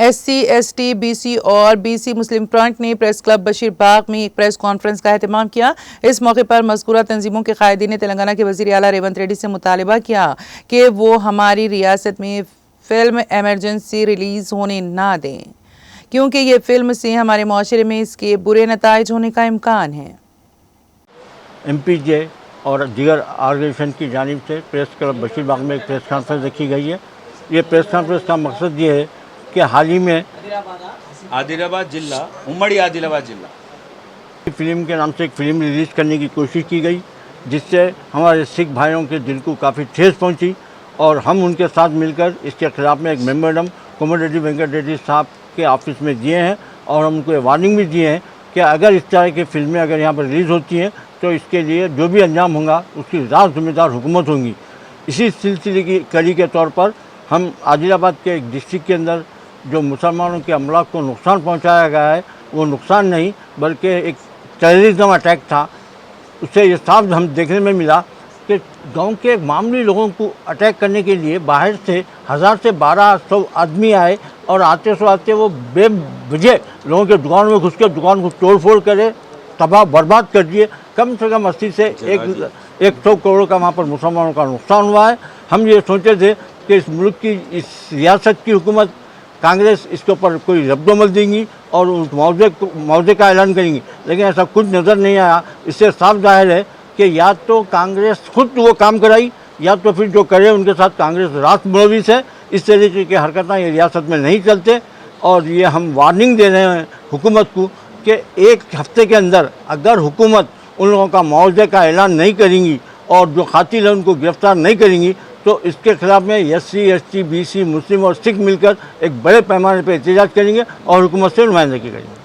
SC, ST, BC और BC मुस्लिम front ने press club Basheerbagh में एक प्रेस कॉन्फ्रेंस का एहतमाम किया। इस मौके पर मज़कूरा तंजीमों के कायदीन ने तेलंगाना के वज़ीर आला रेवंत रेड्डी से मुतालबा किया कि वो हमारी रियासत में फिल्म एमरजेंसी रिलीज़ होने ना दें, क्योंकि ये फिल्म से हमारे माशरे में इसके बुरे नताइज होने का इम्कान है। MPJ और दीगर ऑर्गेनाइजेशन की जानिब से प्रेस क्लब बशीरबाग में एक प्रेस कॉन्फ्रेंस रखी गई है। ये प्रेस कॉन्फ्रेंस का मकसद ये है कि हाल ही में आदिलाबाद जिला उम्मड़ी आदिलाबाद जिला फिल्म के नाम से एक फ़िल्म रिलीज़ करने की कोशिश की गई, जिससे हमारे सिख भाइयों के दिल को काफ़ी ठेस पहुंची और हम उनके साथ मिलकर इसके ख़िलाफ़ में एक मेमोरेंडम कोमटिरेड्डी वेंकट रेड्डी साहब के ऑफिस में दिए हैं और हम उनको वार्निंग भी दिए हैं कि अगर इस तरह की फ़िल्में अगर यहाँ पर रिलीज़ होती हैं तो इसके लिए जो भी अंजाम होगा उसकी रास जिम्मेदार हुकूमत होंगी। इसी सिलसिले की कड़ी के तौर पर हम आदिलाबाद के एक डिस्ट्रिक्ट के अंदर जो मुसलमानों के अमलाक को नुकसान पहुंचाया गया है, वो नुकसान नहीं बल्कि एक टेररिज्म अटैक था। उससे ये साफ हम देखने में मिला कि गांव के मामूली लोगों को अटैक करने के लिए बाहर से 1000 से 1200 आदमी आए और आते सो आते वो बेवजह लोगों के दुकान में घुस के दुकान को तोड़ फोड़ करे, तबाह बर्बाद कर दिए। कम से कम 80 से 100 करोड़ का वहाँ पर मुसलमानों का नुकसान हुआ है। हम ये सोचे थे कि इस मुल्क की इस रियासत की हुकूमत कांग्रेस इसके ऊपर कोई रद्दमल देंगी और उस मुआवजे का ऐलान करेंगी, लेकिन ऐसा कुछ नज़र नहीं आया। इससे साफ जाहिर है कि या तो कांग्रेस खुद वो काम कराई या तो फिर जो करे उनके साथ कांग्रेस रात मुलविस है। इस तरीके की हरकतें ये रियासत में नहीं चलते और ये हम वार्निंग दे रहे हैं हुकूमत को कि एक हफ्ते के अंदर अगर हुकूमत उन लोगों का मुआवजे का ऐलान नहीं करेंगी और जो कातिल है उनको गिरफ्तार नहीं करेंगी तो इसके खिलाफ में SC, ST, BC, मुस्लिम और सिख मिलकर एक बड़े पैमाने पर एहतजाज करेंगे और हुकूमत से नुमाइंदगी करेंगे।